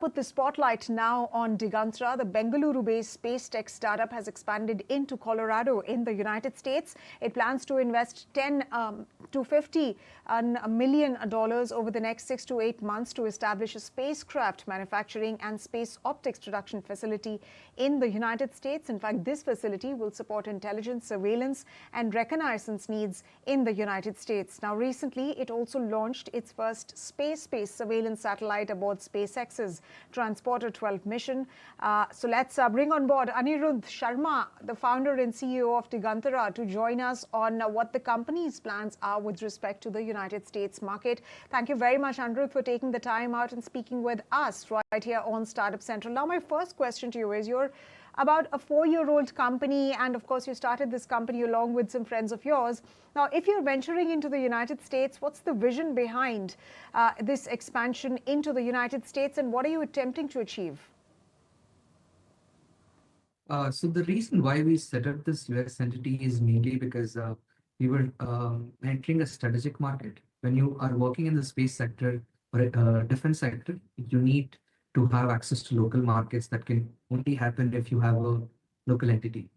Put the spotlight now on Digantara. The Bengaluru-based space tech startup has expanded into Colorado in the United States. It plans to invest 10 to 50 million dollars over the next 6 to 8 months to establish a spacecraft manufacturing and space optics production facility in the United States. In fact, this facility will support intelligence, surveillance, and reconnaissance needs in the United States. Now, recently, it also launched its first space-based surveillance satellite aboard SpaceX's Transporter 12 mission. So let's bring on board Anirudha Sharma, the founder and CEO of Tigantara, to join us on what the company's plans are with respect to the United States market. Thank you very much, Anirudha, for taking the time out and speaking with us right here on Startup Central. Now, my first question to you is, you're about a 4-year-old company, and of course you started this company along with some friends of yours. Now, if you're venturing into the United States, what's the vision behind this expansion into the United States, and what are you attempting to achieve? So the reason why we set up this US entity is mainly because we were entering a strategic market. When you are working in the space sector or defense sector, you need to have access to local markets. That can only happen if you have a local entity.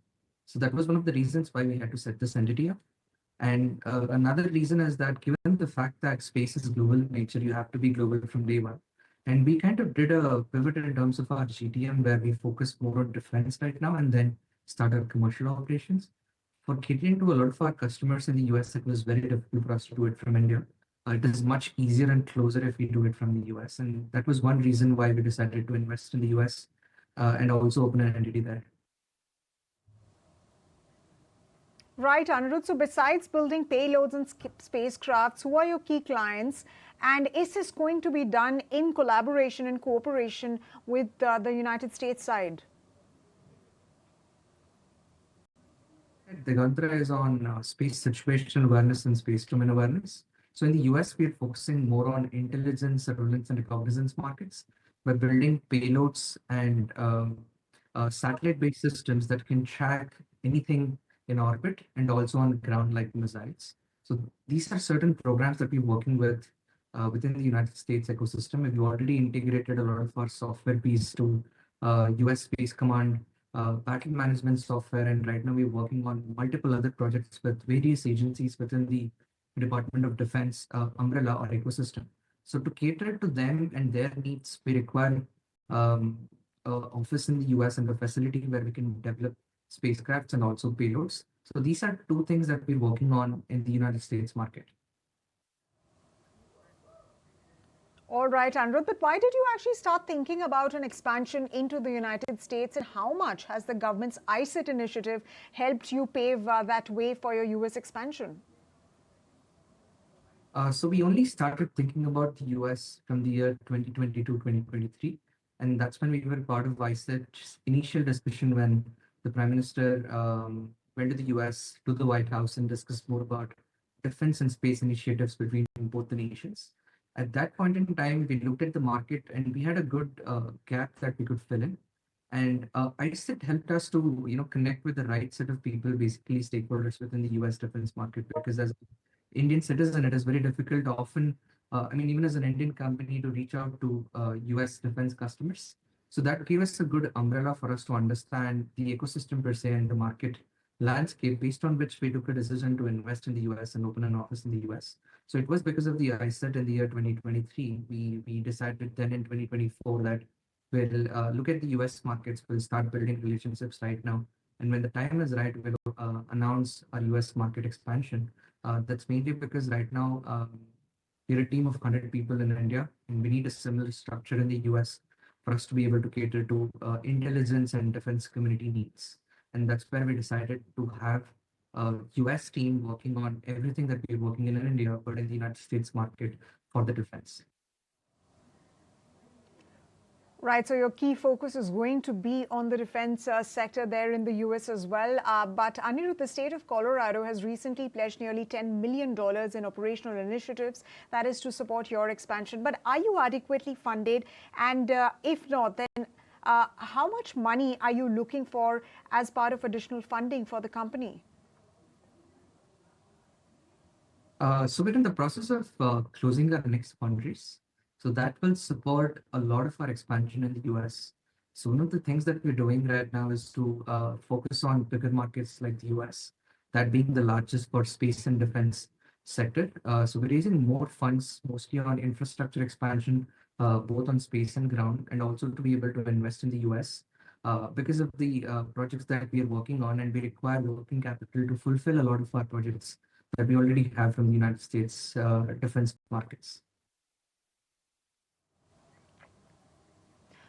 So that was one of the reasons why we had to set this entity up. And another reason is that given the fact that space is global in nature, you have to be global from day one. And we kind of did a pivot in terms of our GTM where we focus more on defense right now and then start our commercial operations. For catering to a lot of our customers in the US, it was very difficult for us to do it from India. It is much easier and closer if we do it from the US. And that was one reason why we decided to invest in the US and also open an entity there. Right, Anirudh. So besides building payloads and spacecrafts, who are your key clients? And is this going to be done in collaboration and cooperation with the United States side? Digantara is on space situational awareness and space domain awareness. So in the US, we are focusing more on intelligence, surveillance, and reconnaissance markets by building payloads and satellite-based systems that can track anything in orbit and also on ground like missiles. So these are certain programs that we're working with within the United States ecosystem. We've already integrated a lot of our software piece to US Space Command battle management software, and right now we're working on multiple other projects with various agencies within the Department of Defense umbrella or ecosystem. So to cater to them and their needs, we require an office in the US and a facility where we can develop spacecrafts and also payloads. So these are two things that we're working on in the United States market. All right, Anirudh, but why did you actually start thinking about an expansion into the United States, and how much has the government's ISET initiative helped you pave that way for your US expansion? So we only started thinking about the US from the year 2022-2023. And that's when we were part of ISET's initial discussion when the Prime Minister went to the US, to the White House, and discussed more about defense and space initiatives between both the nations. At that point in time, we looked at the market and we had a good gap that we could fill in. And ISET helped us to connect with the right set of people, basically stakeholders within the US defense market, because as an Indian citizen, it is very difficult often, even as an Indian company, to reach out to US defense customers. So that gave us a good umbrella for us to understand the ecosystem per se and the market landscape, based on which we took a decision to invest in the US and open an office in the US. So it was because of the ISET in the year 2023. We decided then in 2024 that we'll look at the US markets, we'll start building relationships right now. And when the time is right, we'll announce our US market expansion. That's mainly because right now we're a team of 100 people in India, and we need a similar structure in the US for us to be able to cater to intelligence and defense community needs. And that's where we decided to have a US team working on everything that we're working in India, but in the United States market for the defense. Right, so your key focus is going to be on the defense sector there in the US as well. But Anirudh, the state of Colorado has recently pledged nearly $10 million in operational initiatives, that is to support your expansion. But are you adequately funded? And if not, then how much money are you looking for as part of additional funding for the company? So we're in the process of closing our next fundraise. So that will support a lot of our expansion in the US. So one of the things that we're doing right now is to focus on bigger markets like the US, that being the largest for space and defense sector. So we're raising more funds, mostly on infrastructure expansion, both on space and ground, and also to be able to invest in the US because of the projects that we are working on, and we require working capital to fulfill a lot of our projects that we already have from the United States defense markets.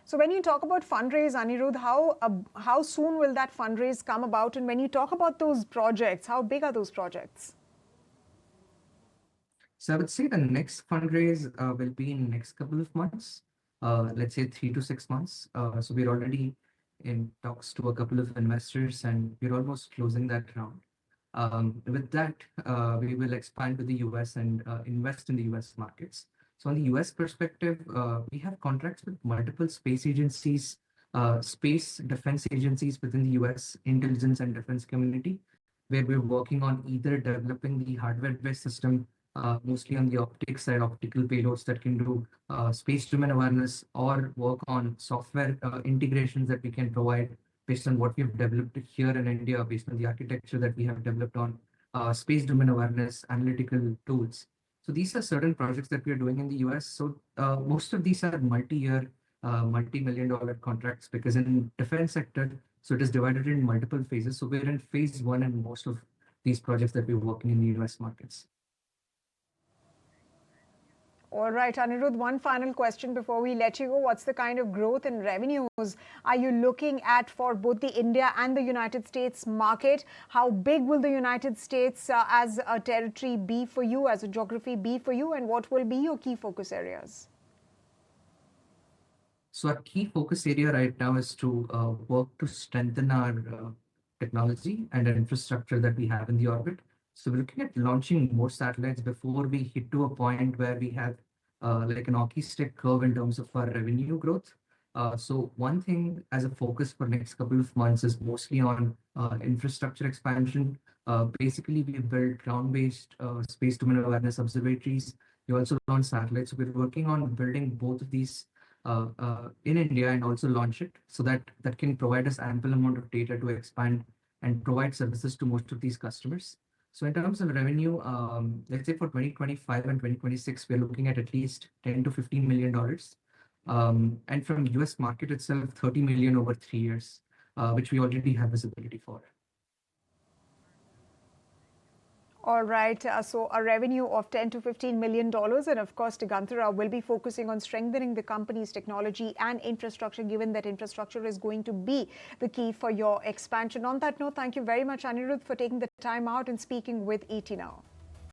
So when you talk about fundraise, Anirudh, how soon will that fundraise come about? And when you talk about those projects, how big are those projects? So I would say the next fundraise will be in the next couple of months, let's say 3 to 6 months. So we're already in talks to a couple of investors, and we're almost closing that round. With that, we will expand to the US and invest in the US markets. So on the US perspective, we have contracts with multiple space agencies, space defense agencies within the US intelligence and defense community, where we're working on either developing the hardware-based system, mostly on the optics side, optical payloads that can do space domain awareness, or work on software integrations that we can provide based on what we've developed here in India, based on the architecture that we have developed on space domain awareness analytical tools. So these are certain projects that we are doing in the US. So most of these are multi-year, multi-million dollar contracts, because in defense sector, so it is divided in multiple phases. So we're in phase one in most of these projects that we're working in the US markets. All right, Anirudh, one final question before we let you go. What's the kind of growth in revenues are you looking at for both the India and the United States market? How big will the United States as a territory be for you, as a geography be for you, and what will be your key focus areas? So our key focus area right now is to work to strengthen our technology and our infrastructure that we have in the orbit. So we're looking at launching more satellites before we hit to a point where we have like an hockey stick curve in terms of our revenue growth. So one thing as a focus for next couple of months is mostly on infrastructure expansion. Basically, we build ground-based space domain awareness observatories. We also launch satellites. So we're working on building both of these in India and also launch it, so that that can provide us ample amount of data to expand and provide services to most of these customers. So in terms of revenue, let's say for 2025 and 2026, we're looking at least 10 to 15 million dollars. And from US market itself, 30 million over 3 years, which we already have visibility for. All right, so a revenue of $10 to $15 million. And of course, Tigantara will be focusing on strengthening the company's technology and infrastructure, given that infrastructure is going to be the key for your expansion. On that note, thank you very much, Anirudh, for taking the time out and speaking with ET Now.